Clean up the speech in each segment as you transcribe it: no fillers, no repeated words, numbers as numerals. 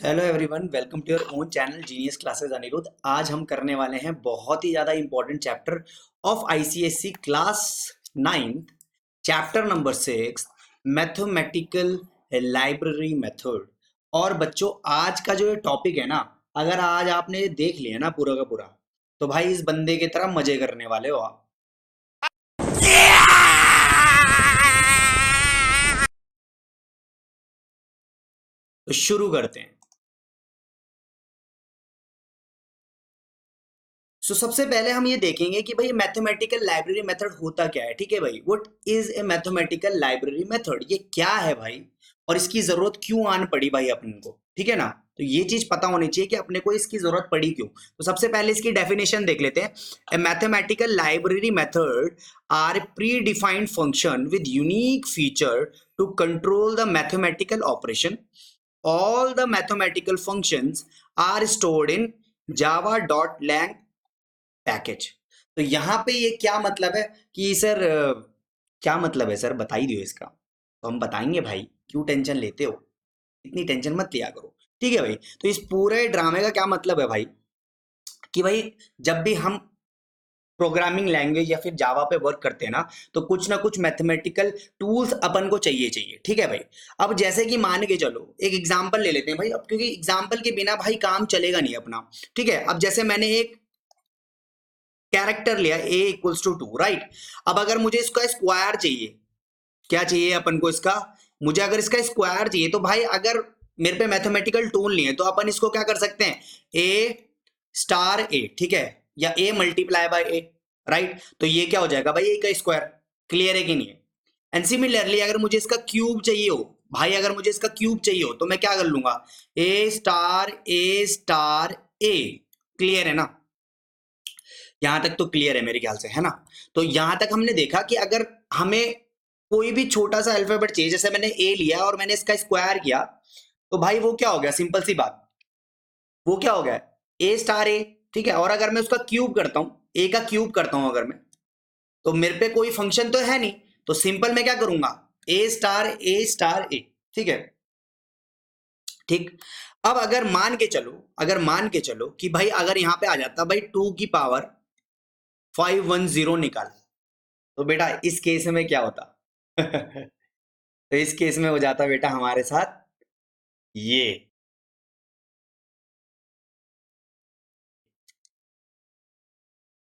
Hello everyone, welcome to your own channel genius classes Anirudh. आज हम करने वाले हैं बहुत ही ज़्यादा important chapter of ICSE class 9th, chapter number 6, mathematical library method. और बच्चों, आज का जो ये टॉपिक है ना, अगर आज आपने देख लिया ना पूरा का पूरा, तो भाई इस बंदे की तरह मजे करने वाले हो आप। तो शुरू करते हैं। सबसे पहले हम ये देखेंगे कि भाई मैथमेटिकल लाइब्रेरी मेथड होता क्या है। ठीक है भाई, what is a mathematical library method, ये क्या है भाई, और इसकी जरूरत क्यों आन पड़ी भाई अपन को। ठीक है ना, तो ये चीज पता होनी चाहिए कि अपने को इसकी जरूरत पड़ी क्यों। तो सबसे पहले इसकी डेफिनेशन देख लेते हैं। A mathematical library method are predefined function with unique feature to control the mathematical operation. All the mathematical functions are stored in java.lang package. तो यहाँ पे ये क्या मतलब है कि सर क्या मतलब है सर, बता ही दियो इसका। तो हम बताएंगे भाई, क्यों टेंशन लेते हो, इतनी टेंशन मत लिया करो। ठीक है भाई, तो इस पूरे ड्रामे का क्या मतलब है भाई कि भाई जब भी हम प्रोग्रामिंग लैंग्वेज या फिर जावा पे वर्क करते हैं ना, तो कुछ ना कुछ मैथमेटिकल टूल्स अपन को चाहिए चाहिए। ठीक है भाई, अब जैसे कि मान के चलो एक एग्जांपल ले लेते हैं भाई, अब क्योंकि एग्जांपल के बिना भाई काम चलेगा नहीं अपना। ठीक है, अब जैसे मैंने एक कैरेक्टर लिया a इक्वल्स टू 2, राइट। अब अगर मुझे इसका स्क्वायर चाहिए, क्या चाहिए अपन को इसका, मुझे अगर इसका स्क्वायर चाहिए, तो भाई अगर मेरे पे मैथमेटिकल टूल नहीं है तो अपन इसको क्या कर सकते हैं, a स्टार a, ठीक है, या a multiply by a, right. तो ये क्या हो जाएगा भाई, a का स्क्वायर। क्लियर है कि नहीं है। एंड सिमिलरली अगर मुझे इसका क्यूब चाहिए हो भाई, अगर मुझे इसका क्यूब चाहिए हो तो मैं क्या कर लूंगा, a स्टार a। क्लियर है ना, यहां तक तो क्लियर है मेरे ख्याल से, है ना। तो यहां तक हमने देखा कि अगर हमें कोई भी छोटा सा अल्फाबेट चाहिए, जैसे मैंने ए लिया और मैंने इसका स्क्वायर किया, तो भाई वो क्या हो गया, सिंपल सी बात, वो क्या हो गया, ए स्टार ए। ठीक है, और अगर मैं उसका क्यूब करता हूं, ए का क्यूब करता हूं अगर मैं, तो मेरे पे कोई फंक्शन तो है नहीं, तो सिंपल मैं क्या करूंगा, ए स्टार ए। ठीक है, ठीक। अब अगर मान के चलो, अगर मान के चलो कि भाई अगर यहां पे आ जाता भाई 2 की पावर 510 निकाल, तो बेटा इस केस में क्या होता तो इस केस में हो जाता बेटा हमारे साथ ये।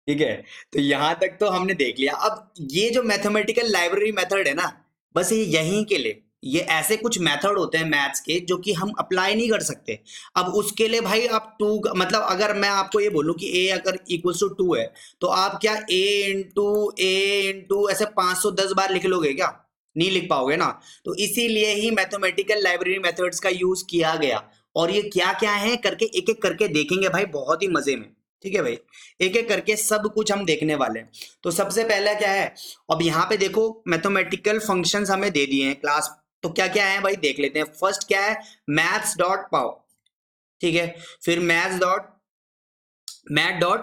ठीक है, तो यहां तक तो हमने देख लिया। अब ये जो मैथमेटिकल लाइब्रेरी मेथड है ना, बस ये यहीं के लिए, ये ऐसे कुछ मेथड होते हैं मैथ्स के जो कि हम अप्लाई नहीं कर सकते। अब उसके लिए भाई आप टू, मतलब अगर मैं आपको ये बोलूं कि ए अगर इक्वल्स टू 2 है, तो आप क्या ए इंटू ऐसे 510 बार लिख लोगे क्या, नहीं लिख पाओगे ना। तो इसीलिए ही मैथमेटिकल लाइब्रेरी मेथड्स का यूज किया गया। और ये क्या क्या है करके एक एक करके देखेंगे भाई, बहुत ही मजे में। ठीक है भाई, एक एक करके सब कुछ हम देखने वाले हैं। तो सबसे पहला क्या है, अब यहाँ पे देखो मैथमेटिकल फंक्शंस हमें दे दिए हैं क्लास, तो क्या क्या है भाई देख लेते हैं। फर्स्ट क्या है, मैथ्स डॉट पाव, ठीक है। फिर मैथ डॉट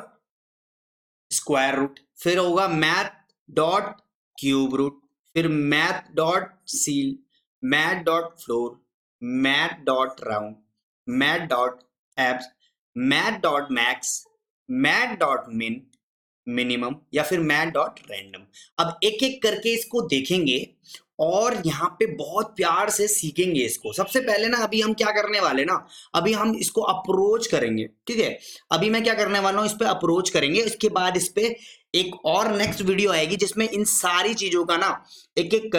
स्क्वायर रूट, फिर होगा मैथ डॉट क्यूब रूट, फिर math dot seal, math dot floor, math dot round, math dot abs, math dot max, math dot minimum, या फिर मैथ डॉट रैंडम। अब एक एक करके इसको देखेंगे और यहाँ पे बहुत प्यार से सीखेंगे इसको। सबसे पहले ना अभी हम क्या करने वाले ना, अभी हम इसको अप्रोच करेंगे। ठीक है, अभी मैं क्या करने वाला हूँ, इस पे अप्रोच करेंगे, इसके बाद इस पे एक और नेक्स्ट वीडियो आएगी जिसमें इन सारी चीजों का ना एक एक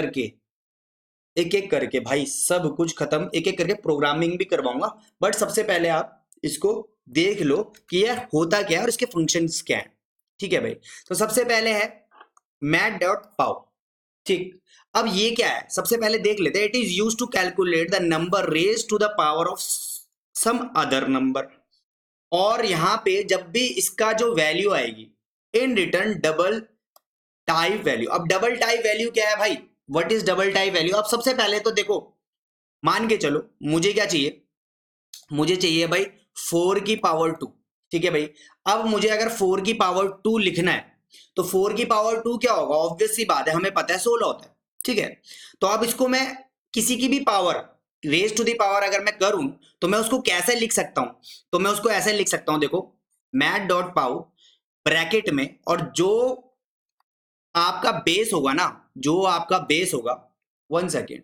करके भाई सब कुछ खत्म, एक एक करके प्रोग्रामिंग भी करवाऊंगा। बट सबसे पहले आप इसको देख लो कि यह होता क्या है और इसके फंक्शंस क्या है। ठीक है भाई, तो सबसे पहले है मैथ डॉट पाव। ठीक, अब ये क्या है सबसे पहले देख लेते हैं। It is use to calculate the number raise to the power of some other number. और यहां पे जब भी इसका जो वैल्यू आएगी, in return double type value. अब डबल टाइप वैल्यू क्या है भाई, what is double type value. अब सबसे पहले तो देखो, मान के चलो मुझे क्या चाहिए, मुझे चाहिए भाई 4 की पावर 2। ठीक है भाई, अब मुझे अगर 4 की पावर 2 लिखना है, तो 4 की पावर 2 क्या होगा, ऑब्वियस सी बात है, हमें पता है 16 होता है। ठीक है, तो अब इसको मैं किसी की भी power raise to the power अगर मैं करूं तो मैं उसको कैसे लिख सकता हूं? तो मैं उसको ऐसे लिख सकता हूं, देखो मैथ डॉट पाव ब्रैकेट में, और जो आपका बेस होगा ना, जो आपका बेस होगा, 1 सेकेंड,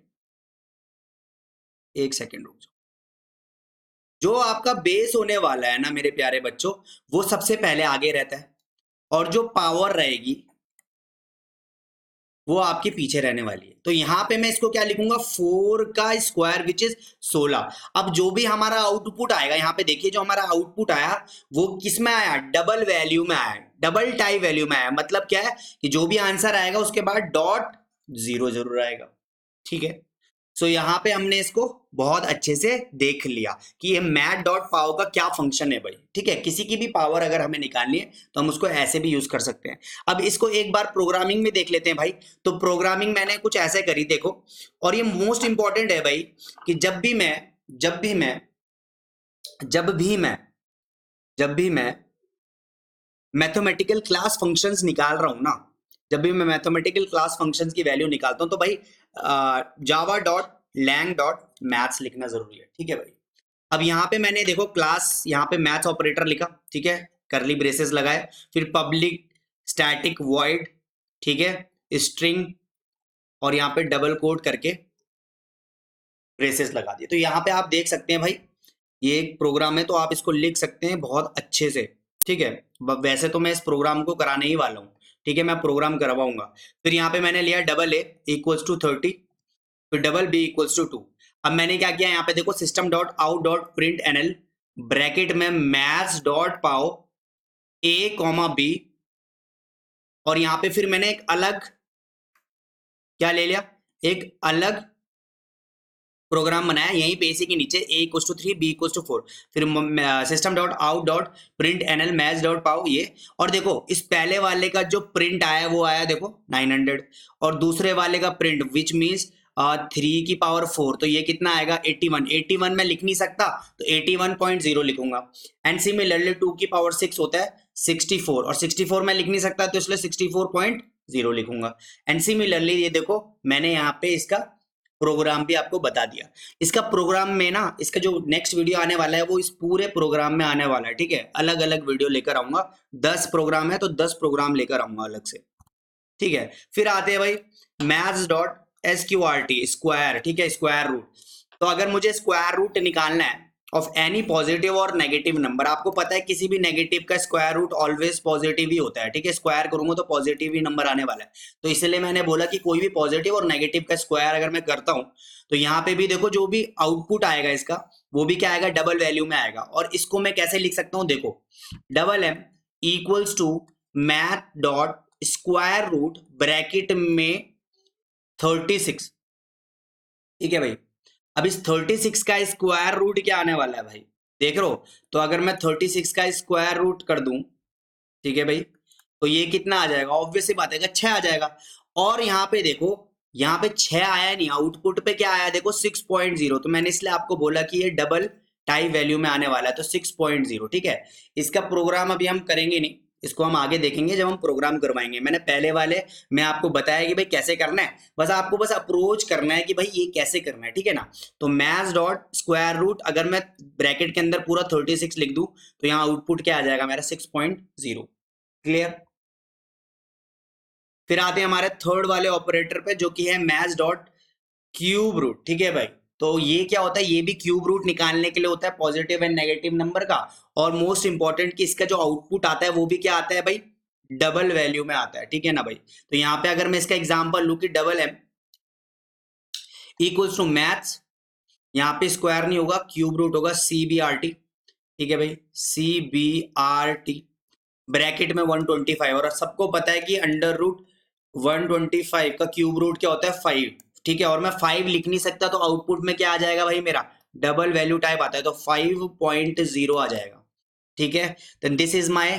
1 सेकेंड रुक जाओ, जो आपका बेस होने वाला है ना मेरे प्यारे बच्चों, वो सबसे पहले आगे रहता है, और जो पावर रहेगी वो आपके पीछे रहने वाली है। तो यहां पे मैं इसको क्या लिखूंगा, 4 का स्क्वायर विच इज 16। अब जो भी हमारा आउटपुट आएगा, यहाँ पे देखिए जो हमारा आउटपुट आया वो किस में आया, डबल वैल्यू में आया, डबल टाइप वैल्यू में आया। मतलब क्या है कि जो भी आंसर आएगा उसके बाद डॉट जीरो जरूर आएगा, ठीक है। सो यहाँ पे हमने इसको बहुत अच्छे से देख लिया कि ये मैथ डॉट पावर का क्या फंक्शन है भाई, ठीक है। किसी की भी पावर अगर हमें निकालनी है तो हम उसको ऐसे भी यूज कर सकते हैं। अब इसको एक बार प्रोग्रामिंग में देख लेते हैं भाई। तो प्रोग्रामिंग मैंने कुछ ऐसे करी, देखो, और ये मोस्ट इंपॉर्टेंट है भाई कि जब भी मैं मैथमेटिकल क्लास फंक्शंस निकाल रहा हूं ना, जब भी मैं मैथमेटिकल क्लास फंक्शंस की वैल्यू निकालता हूं तो भाई Java dot lang dot maths लिखना जरूरी है, ठीक है भाई। अब यहाँ पे मैंने देखो क्लास, यहाँ पे मैथ्स ऑपरेटर लिखा, ठीक है, करली ब्रेसेस लगाए, फिर पब्लिक स्टैटिक वॉइड, ठीक है, स्ट्रिंग, और यहाँ पे डबल कोट करके ब्रेसेस लगा दिए। तो यहाँ पे आप देख सकते हैं भाई ये एक प्रोग्राम है, तो आप इसको लिख सकते हैं बहुत अच्छे से, ठीक है। वैसे तो मैं इस प्रोग्राम को कराने ही वाला हूँ, ठीक है, मैं प्रोग्राम करवाऊंगा। फिर यहाँ पे मैंने लिया डबल ए इक्वल्स टू 30, फिर डबल बी इक्वल्स टू 2। अब मैंने क्या किया, यहाँ पे देखो system dot out dot print NL bracket में मैथ्स डॉट पाओ ए कॉमा बी, और यहाँ पे फिर मैंने एक अलग क्या ले लिया, एक अलग प्रोग्राम बनाया यहीं पे इसी के नीचे, A equals to 3 B equals to 4, फिर system dot out dot print NL maths dot pow ये। और देखो इस पहले वाले का जो प्रिंट आया वो आया देखो 900, और दूसरे वाले का प्रिंट विच मीन्स 3 की पावर 4, तो ये कितना आएगा 81। 81 में लिख नहीं सकता तो 81.0 लिखूंगा। एंड सिमिलरली 2 की पावर 6 होता है 64, और 64 में लिख नहीं सकता तो इसलिए 64.0 लिखूंगा। एंड सिमिलरली ये देखो मैंने यहाँ पे इसका प्रोग्राम भी आपको बता दिया। इसका प्रोग्राम में ना, इसका जो नेक्स्ट वीडियो आने वाला है वो इस पूरे प्रोग्राम में आने वाला है, ठीक है। अलग अलग वीडियो लेकर आऊंगा, 10 प्रोग्राम है तो 10 प्रोग्राम लेकर आऊंगा अलग से, ठीक है। फिर आते हैं भाई मैथ्स डॉट SQRT स्क्वायर, ठीक है, स्क्वायर रूट। तो अगर मुझे स्क्वायर रूट निकालना है ऑफ एनी पॉजिटिव और नेगेटिव नंबर, आपको पता है किसी भी नेगेटिव का स्क्वायर रूट ऑलवेज पॉजिटिव ही होता है, ठीक है। स्क्वायर करूंगा तो पॉजिटिव ही नंबर आने वाला है, तो इसलिए मैंने बोला कि कोई भी पॉजिटिव और नेगेटिव का स्क्वायर अगर मैं करता हूं तो यहाँ पे भी देखो जो भी आउटपुट आएगा इसका वो भी क्या आएगा, डबल वैल्यू में आएगा। और इसको मैं कैसे लिख सकता हूँ, देखो double M equals to math dot square root bracket में 36, ठीक है भाई। अब इस 36 का स्क्वायर रूट क्या आने वाला है भाई, देख रहे हो। तो अगर मैं 36 का स्क्वायर रूट कर दूं, ठीक है भाई, तो ये कितना आ जाएगा, ऑब्वियस सी बात है 6 आ जाएगा। और यहाँ पे देखो, यहाँ पे 6 आया नहीं, आउटपुट पे क्या आया देखो 6.0, तो मैंने इसलिए आपको बोला कि ये डबल टाइप वैल्यू में आने वाला है, तो 6.0, ठीक है। इसका प्रोग्राम अभी हम करेंगे नहीं, इसको हम आगे देखेंगे जब हम प्रोग्राम करवाएंगे। मैंने पहले वाले में आपको बताया कि भाई कैसे करना है, बस आपको बस अप्रोच करना है कि भाई ये कैसे करना है, ठीक है ना। तो मैथ्स डॉट स्क्वायर रूट अगर मैं ब्रैकेट के अंदर पूरा 36 लिख दूं तो यहाँ आउटपुट क्या आ जाएगा मेरा 6.0, क्लियर। फिर आते हैं हमारे थर्ड वाले ऑपरेटर पे जो कि है मैथ्स डॉट क्यूब रूट, ठीक है भाई। तो ये क्या होता है, ये भी क्यूब रूट निकालने के लिए होता है पॉजिटिव एंड नेगेटिव नंबर का। और मोस्ट इंपॉर्टेंट कि इसका जो आउटपुट आता है वो भी क्या आता है भाई, डबल वैल्यू में आता है, ठीक है ना भाई। तो यहाँ पे अगर मैं इसका एग्जांपल लूं कि double M equals to maths, यहाँ पे स्क्वायर नहीं होगा क्यूब रूट होगा CBRT, ठीक है भाई, CBRT ब्रैकेट में 125, और सबको पता है कि अंडर रूट 125 का क्यूब रूट क्या होता है 5, ठीक है। और मैं 5 लिख नहीं सकता तो आउटपुट में क्या आ जाएगा भाई मेरा डबल वैल्यू टाइप आता है, तो 5.0 आ जाएगा, ठीक है। Then this is my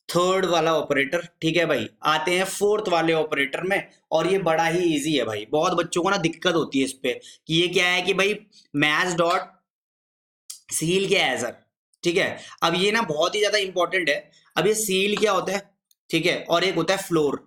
third वाला ऑपरेटर, ठीक है भाई। आते हैं फोर्थ वाले ऑपरेटर में, और ये बड़ा ही इजी है भाई, बहुत बच्चों को ना दिक्कत होती है इस पे कि ये क्या है कि भाई मैथ्स डॉट सील क्या है सर, ठीक है। अब ये ना बहुत ही ज्यादा इंपॉर्टेंट है। अब ये सील क्या होता है, ठीक है, और एक होता है फ्लोर।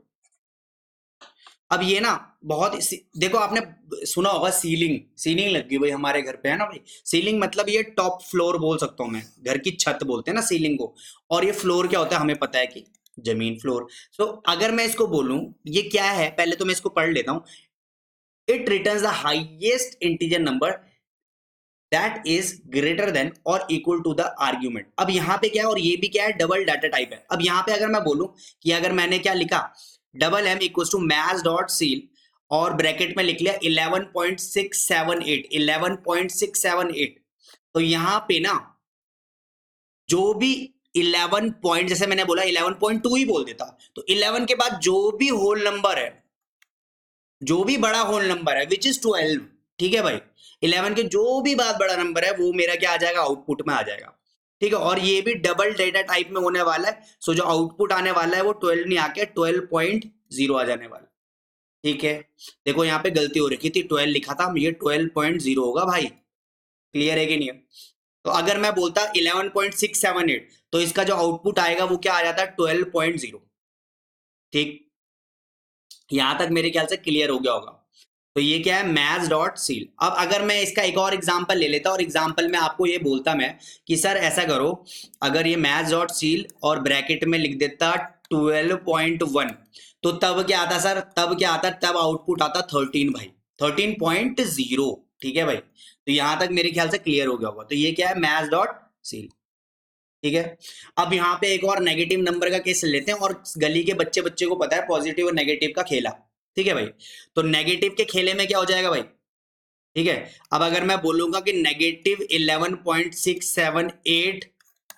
अब ये ना बहुत देखो आपने सुना होगा सीलिंग, सीलिंग लग गई भाई हमारे घर पे, है ना भाई। सीलिंग मतलब ये टॉप फ्लोर बोल सकता हूँ मैं, घर की छत बोलते हैं ना सीलिंग को। और ये फ्लोर क्या होता है हमें पता है कि जमीन, फ्लोर। सो अगर मैं इसको बोलूं ये क्या है, पहले तो मैं इसको पढ़ लेता हूँ। It returns the highest integer number that is greater than और इक्वल टू द आर्ग्यूमेंट। अब यहाँ पे क्या है, और ये भी क्या है, डबल डाटा टाइप है। अब यहाँ पे अगर मैं बोलूं कि अगर मैंने क्या लिखा, double M equal to maths dot ceil और ब्रैकेट में लिख लिया 11.678, 11.678, तो यहाँ पे ना जो भी 11 पॉइंट, जैसे मैंने बोला 11.2 ही बोल देता, तो 11 के बाद जो भी होल नंबर है, जो भी बड़ा होल नंबर है विच इज 12, ठीक है भाई, 11 के जो भी बाद बड़ा नंबर है वो मेरा क्या आ जाएगा, आउटपुट में आ जाएगा। ठीक है, और ये भी डबल डेटा टाइप में होने वाला है। सो जो आउटपुट आने वाला है वो 12 नहीं आके 12.0 आ जाने वाला। ठीक है, देखो यहाँ पे गलती हो रखी थी, 12 लिखा था, ये 12.0 होगा भाई। क्लियर है कि नहीं है? तो अगर मैं बोलता 11.678, तो इसका जो आउटपुट आएगा वो क्या आ जाता है, 12.0। ठीक, यहां तक मेरे ख्याल से क्लियर हो गया होगा। तो ये क्या है, मैथ्स डॉट सील। अब अगर मैं इसका एक और एग्जांपल ले लेता और एग्जांपल में आपको ये बोलता मैं कि सर ऐसा करो, अगर ये मैथ्स डॉट सील और ब्रैकेट में लिख देता 12.1, तो तब क्या आता सर, तब क्या आता, तब आउटपुट आता 13 भाई, 13.0। ठीक है भाई, तो यहां तक मेरे ख्याल से क्लियर हो गया होगा। तो ये क्या है, मैथ्स डॉट सील। ठीक है, अब यहाँ पे एक और नेगेटिव नंबर का केस लेते हैं, और गली के बच्चे बच्चे को पता है पॉजिटिव और नेगेटिव का खेला। ठीक है भाई, तो नेगेटिव के खेले में क्या हो जाएगा भाई। ठीक है, अब अगर मैं बोलूंगा कि नेगेटिव 11.678,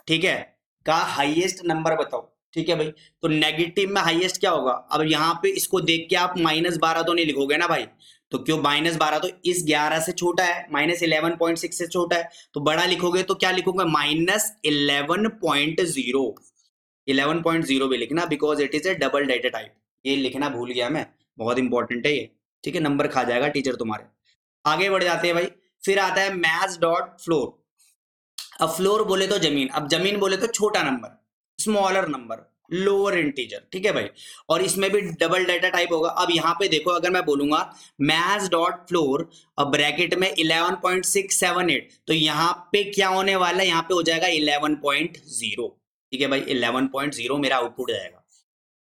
ठीक है, का हाईएस्ट नंबर बताओ। ठीक है भाई, तो नेगेटिव में हाईएस्ट क्या होगा, अब यहाँ पे इसको देख के आप -12 तो नहीं लिखोगे ना भाई, तो क्यों -12, तो इस 11 से छोटा है, -11.6 से छोटा है, तो बड़ा लिखोगे तो क्या लिखोगे, -11.0। 11.0 भी लिखना, because it is A double data type. ये लिखना भूल गया मैं, बहुत इंपॉर्टेंट है ये। ठीक है, नंबर खा जाएगा टीचर तुम्हारे। आगे बढ़ जाते हैं भाई, फिर आता है मैथ्स डॉट फ्लोर। अब फ्लोर बोले तो जमीन, अब जमीन बोले तो छोटा number, smaller number, lower integer. ठीक है भाई, और इसमें भी डबल डेटा टाइप होगा। अब यहाँ पे देखो, अगर मैं बोलूंगा मैथ्स डॉट फ्लोर और ब्रैकेट में 11.678, तो यहाँ पे क्या होने वाला है, यहाँ पे हो जाएगा 11.0। ठीक है भाई, 11.0 मेरा आउटपुट जाएगा,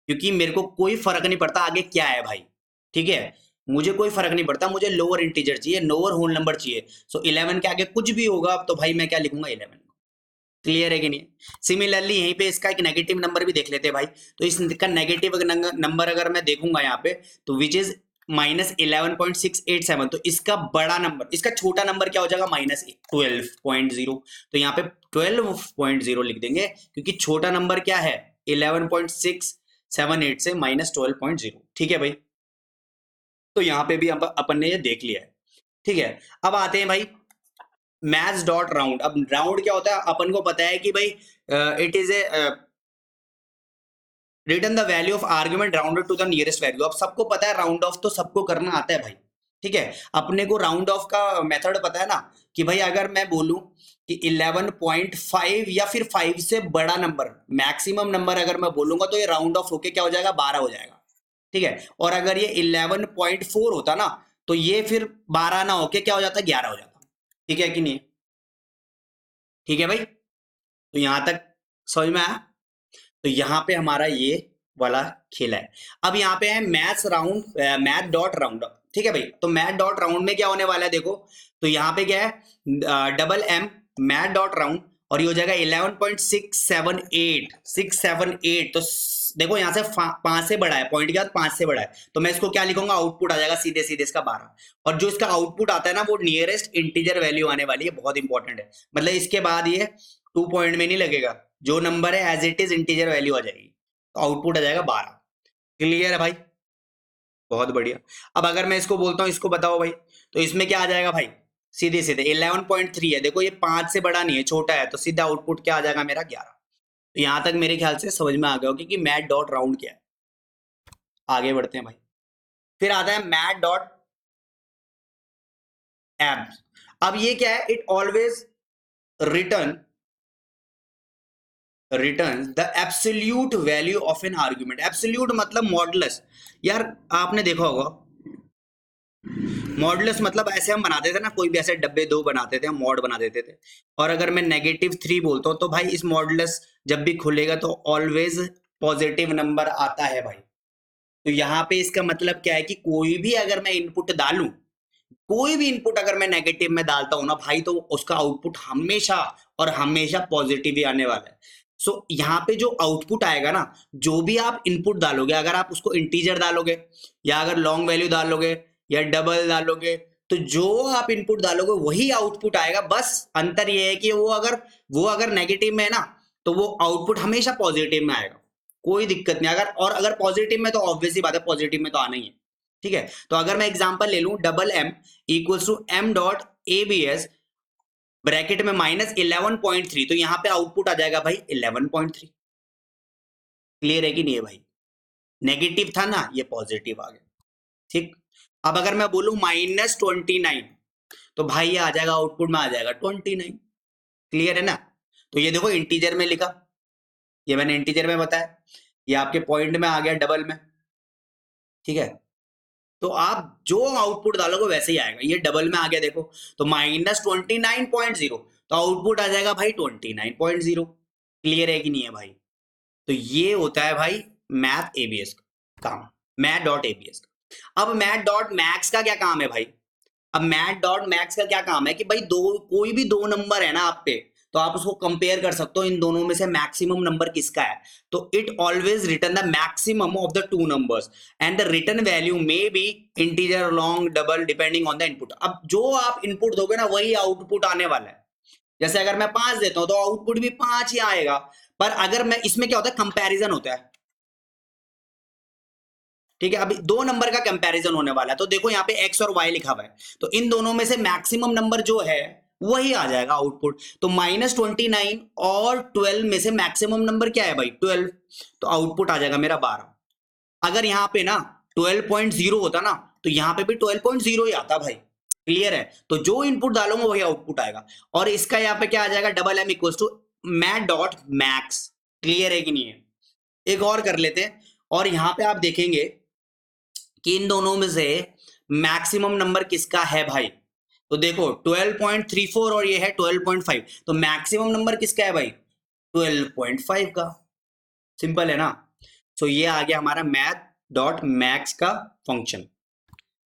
क्योंकि मेरे को कोई फर्क नहीं पड़ता आगे क्या है भाई। ठीक है, मुझे कोई फर्क नहीं पड़ता, मुझे लोअर इंटीजर चाहिए, लोअर होल नंबर चाहिए। सो 11 के आगे कुछ भी होगा तो भाई मैं क्या लिखूंगा, 11। क्लियर है कि नहीं? सिमिलरली यहीं पे इसका एक नेगेटिव नंबर भी देख लेते हैं भाई। तो इसका नेगेटिव नंबर अगर मैं देखूंगा यहाँ पे, तो विच इज -11.687, तो इसका बड़ा नंबर, इसका छोटा नंबर क्या हो जाएगा, -12.0। तो यहाँ पे 12.0 लिख देंगे, क्योंकि छोटा नंबर क्या है, 11.678 से -12.0। ठीक है भाई, तो यहाँ पे भी अपन ने ये देख लिया है। ठीक है, अब आते हैं भाई मैथ्स डॉट राउंड। अब राउंड क्या होता है, अपन को पता है कि भाई it is a return the value of argument rounded to the nearest value. अब सबको पता है राउंड ऑफ तो सबको करना आता है भाई। ठीक है, अपने को राउंड ऑफ का मेथड पता है ना, कि भाई अगर मैं बोलूं कि 11.5 या फिर 5 से बड़ा नंबर, मैक्सिमम नंबर अगर मैं बोलूंगा, तो ये राउंड ऑफ होके क्या हो जाएगा, 12 हो जाएगा। ठीक है, और अगर ये 11.4 होता ना, तो ये फिर 12 ना होके क्या हो जाता, 11 हो जाता। ठीक है कि नहीं? ठीक है भाई, तो यहां तक समझ में आया? तो यहाँ पे हमारा ये वाला खेला है। अब यहाँ पे है maths round, math dot round up. ठीक है भाई, तो मैथ डॉट राउंड में क्या होने वाला है, देखो तो यहाँ पे क्या है, double M math dot round, और ये हो जाएगा 11.678, 678। तो देखो यहाँ से 5 से बड़ा है, पॉइंट के बाद 5 से बड़ा है, तो मैं इसको क्या लिखूंगा, आउटपुट आ जाएगा सीधे सीधे इसका 12। और जो इसका आउटपुट आता है ना, वो नियरेस्ट इंटीजर वैल्यू आने वाली है, बहुत इंपॉर्टेंट है। मतलब इसके बाद ये 2 पॉइंट में नहीं लगेगा, जो नंबर है as it is integer value आ जाएगी, तो आउटपुट आ जाएगा 12। क्लियर है भाई? बहुत बढ़िया। अब अगर मैं इसको बोलता हूँ, इसको बताओ भाई, तो इसमें क्या आ जाएगा भाई, सीधे सीधे 11.3 है, देखो ये 5 से बड़ा नहीं है, छोटा है, तो सीधा आउटपुट क्या आ जाएगा मेरा, 11। तो यहां तक मेरे ख्याल से समझ में आ गया होगा कि मैथ डॉट राउंड क्या है। आगे बढ़ते हैं भाई, फिर आता है मैथ डॉट एब्स। अब ये क्या है, it always return return the absolute value of an argument. Absolute मतलब मॉडुलस। यार आपने देखा होगा मॉडुलस मतलब ऐसे हम बनाते थे ना, कोई भी ऐसे डब्बे दो बनाते थे, हम मॉड बना देते थे। और अगर मैं -3 बोलता हूँ तो भाई इस मॉडुलस जब भी खुलेगा तो ऑलवेज पॉजिटिव नंबर आता है भाई। तो यहाँ पे इसका मतलब क्या है कि कोई भी अगर मैं इनपुट डालूं, कोई भी इनपुट अगर मैं नेगेटिव में डालता हूं ना भाई, तो उसका आउटपुट हमेशा और हमेशा पॉजिटिव ही आने वाला है। सो यहाँ पे जो आउटपुट आएगा ना, जो भी आप इनपुट डालोगे, अगर आप उसको इंटीजर डालोगे या अगर लॉन्ग वैल्यू डालोगे या डबल डालोगे, तो जो आप इनपुट डालोगे वही आउटपुट आएगा। बस अंतर ये है कि वो अगर नेगेटिव में है ना, तो वो आउटपुट हमेशा पॉजिटिव में आएगा, कोई दिक्कत नहीं। अगर पॉजिटिव में, तो ऑब्वियसली बात है पॉजिटिव में तो आना ही है। ठीक है, तो अगर मैं एग्जांपल ले लूं, double M equals to M dot A B S bracket में -11.3, तो यहां पे आउटपुट आ जाएगा भाई 11.3। क्लियर है कि नहीं है भाई? नेगेटिव था ना, ये पॉजिटिव आ गया। ठीक, अब अगर मैं बोलूं -29, तो भाई ये आ जाएगा, आउटपुट में आ जाएगा 29। क्लियर है ना? तो ये देखो इंटीजर में लिखा, ये मैंने इंटीजर में बताया, ये आपके पॉइंट में आ गया डबल में। ठीक है, तो आप जो आउटपुट डालोगे वैसे ही आएगा। ये डबल में आ गया देखो, तो -29.0, तो आउटपुट आ जाएगा भाई 29.0। क्लियर है कि नहीं है भाई? तो ये होता है भाई मैथ एबीएस का काम, मैथ डॉट एबीएस का। अब मैथ डॉट मैक्स का क्या काम है भाई? अब मैथ डॉट मैक्स का क्या काम है कि भाई कोई भी दो नंबर है ना आप पे, तो आप उसको कंपेयर कर सकते हो, इन दोनों में से मैक्सिमम नंबर किसका है। तो it always return the maximum of the two numbers and the return value may be integer, long, double, depending on the input. अब जो आप इनपुट दोगे ना वही आउटपुट आने वाला है। जैसे अगर मैं 5 देता हूं तो आउटपुट भी 5 ही आएगा। पर अगर मैं, इसमें क्या होता है, कंपैरिजन होता है। ठीक है, अभी दो नंबर का कंपैरिजन होने वाला है, तो देखो यहाँ पे x और y लिखा हुआ है, तो इन दोनों में से मैक्सिमम नंबर जो है वही आ जाएगा आउटपुट। तो -29 और 12 में से मैक्सिमम नंबर क्या है भाई? 12, तो आउटपुट आ जाएगा मेरा 12। अगर यहाँ पे ना 12.0 होता ना, तो यहाँ पे भी 12.0 ही आता भाई। क्लियर है? तो जो इनपुट डालूंगा वही आउटपुट आएगा। और इसका यहाँ पे क्या आ जाएगा, double M equal to math dot max. Clear है कि नहीं है? एक और कर लेते हैं, और यहाँ पे आप देखेंगे कि इन दोनों में से मैक्सिमम नंबर किसका है भाई। तो देखो 12.34 और ये है 12.5, तो मैक्सिमम नंबर किसका है भाई? 12.5 का। सिंपल है ना? सो ये आ गया हमारा मैथ डॉट मैक्स का फंक्शन।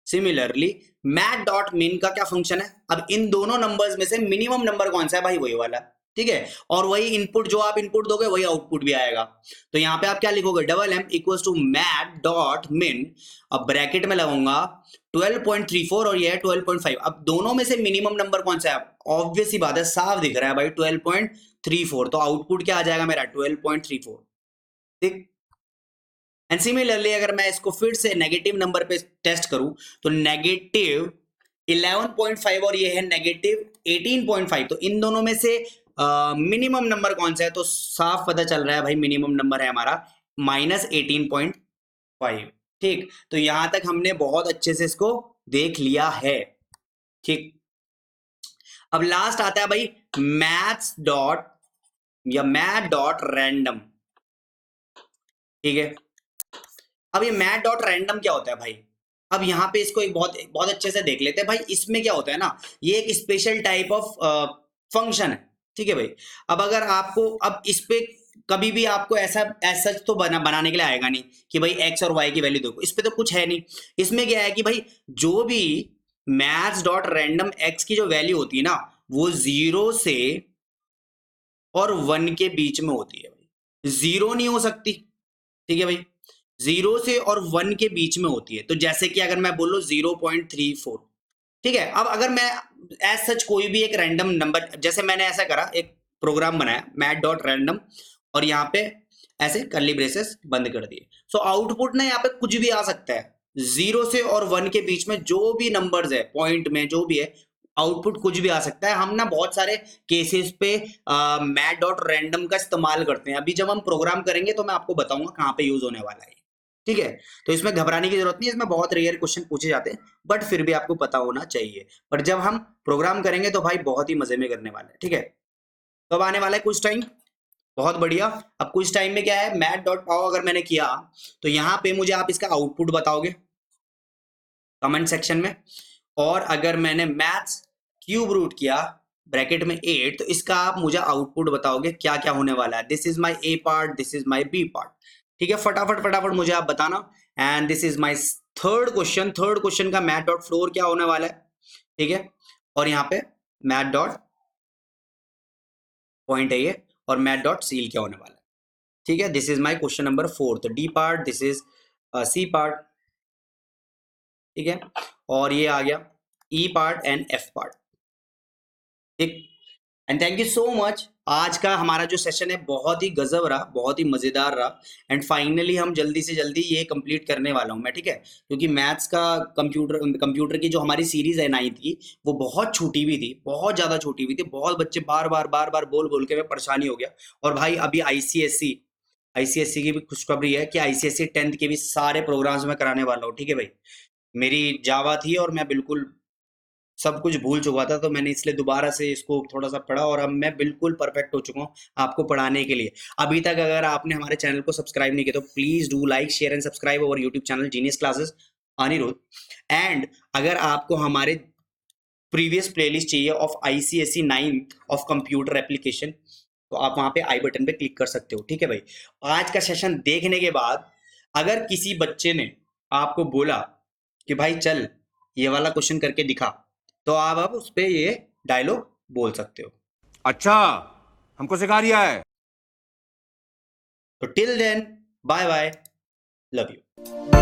सिमिलरली मैथ डॉट मिन का क्या फंक्शन है? अब इन दोनों नंबर्स में से मिनिमम नंबर कौन सा है भाई? वही वाला। ठीक है, और वही इनपुट, जो आप इनपुट दोगे वही आउटपुट भी आएगा। तो यहाँ पे आप क्या लिखोगे, double M equal to math dot min, अब ब्रैकेट में लगाऊंगा 12.34 और ये है 12.5। अब दोनों में से मिनिमम नंबर कौन सा है? ऑब्वियस ही बात है, साफ दिख रहा है भाई 12.34, तो आउटपुट क्या आ जाएगा मेरा? 12.34। ठीक, एंड सिमिलरली अगर मैं इसको फिर से नेगेटिव नंबर पे टेस्ट करूं, तो -11.5 और ये है -18.5, तो इन दोनों में से मिनिमम नंबर कौन सा है? तो साफ पता चल रहा है भाई, मिनिमम नंबर है हमारा -18.5। ठीक, तो यहां तक हमने बहुत अच्छे से इसको देख लिया है। ठीक, अब लास्ट आता है भाई मैथ्स डॉट या मैथ डॉट रैंडम। ठीक है, अब ये मैथ डॉट रैंडम क्या होता है भाई? अब यहाँ पे इसको एक बहुत बहुत अच्छे से देख लेते हैं भाई। इसमें क्या होता है ना, ये एक स्पेशल टाइप ऑफ फंक्शन है। ठीक है भाई, अब अगर आपको, अब इस पे कभी भी आपको ऐसा सच तो बनाने के लिए आएगा नहीं कि भाई एक्स और वाई की वैल्यू देखो, इस पे तो कुछ है नहीं। इसमें क्या है कि भाई जो भी मैथ्स डॉट रैंडम एक्स की जो वैल्यू होती है ना, वो 0 से और 1 के बीच में होती है भाई, 0 नहीं हो सकती। ठीक है भाई, 0 से और 1 के बीच में होती है। तो जैसे कि अगर मैं बोलूं 0.34, ठीक है। अब अगर मैं एज सच कोई भी एक रैंडम नंबर, जैसे मैंने ऐसा करा, एक प्रोग्राम बनाया मैथ डॉट रैंडम, और यहाँ पे ऐसे कर्ली ब्रेसेस बंद कर दिए। सो आउटपुट ना यहाँ पे कुछ भी आ सकता है, 0 से और 1 के बीच में जो भी नंबर्स है, पॉइंट में जो भी है, आउटपुट कुछ भी आ सकता है। हम ना बहुत सारे केसेस पे मैथ डॉट रैंडम का इस्तेमाल करते हैं। अभी जब हम प्रोग्राम करेंगे तो मैं आपको बताऊंगा कहाँ पे यूज होने वाला है। ठीक है, तो इसमें घबराने की जरूरत नहीं है, इसमें बहुत रेयर क्वेश्चन पूछे जाते हैं, बट फिर भी आपको पता होना चाहिए। पर जब हम प्रोग्राम करेंगे तो भाई बहुत ही मजे में करने वाला है। ठीक है, तो अब आने वाला है कुछ टाइम, बहुत बढ़िया। अब कुछ टाइम में क्या है, मैथ डॉट पाओ अगर मैंने किया, तो यहाँ पे मुझे आप इसका आउटपुट बताओगे कमेंट सेक्शन में। और अगर मैंने मैथ्स क्यूब रूट किया ब्रैकेट में 8, तो इसका आप मुझे आउटपुट बताओगे क्या क्या होने वाला है। This is my A part, this is my B part. ठीक है, फटाफट फटाफट मुझे आप बताना। And this is my third question का मैथ डॉट फ्लोर क्या होने वाला है। ठीक है, और यहाँ पे मैथ डॉट पॉइंट है ये, और मैथ डॉट सील क्या होने वाला है। ठीक है, this is my question number 4। तो D part, this is C part. ठीक है, और ये आ गया E part and F part. ठीक, and thank you so much. आज का हमारा जो सेशन है बहुत ही गजब रहा, बहुत ही मजेदार रहा। एंड फाइनली हम जल्दी से जल्दी ये कंप्लीट करने वाला हूँ मैं। ठीक है, क्योंकि मैथ्स का कंप्यूटर की जो हमारी सीरीज है 9th की, वो बहुत छोटी हुई थी, बहुत ज्यादा छोटी हुई थी। बहुत बच्चे बार बार बोल बोल के मैं परेशानी हो गया। और भाई अभी आईसीएससी की भी खुशखबरी है कि आईसीएससी 10th के भी सारे प्रोग्राम्स में कराने वाला हूँ। ठीक है भाई, मेरी जावा थी और मैं बिल्कुल सब कुछ भूल चुका था, तो मैंने इसलिए दोबारा से इसको थोड़ा सा पढ़ा और अब मैं बिल्कुल परफेक्ट हो चुका हूँ आपको पढ़ाने के लिए। अभी तक अगर आपने हमारे चैनल को सब्सक्राइब नहीं किया तो please do like share and subscribe our YouTube channel genius classes Anirudh. And अगर आपको हमारे प्रीवियस प्लेलिस्ट चाहिए of ICSE 9th of computer application, तो आप वहां पे आई बटन पे क्लिक कर सकते हो। ठीक है भाई, आज का सेशन देखने के बाद अगर किसी बच्चे ने आपको बोला कि भाई चल ये वाला क्वेश्चन करके दिखा, तो आप अब उस पे ये डायलॉग बोल सकते हो। अच्छा, हमको सिखा रिया है। तो till then, bye bye, love you.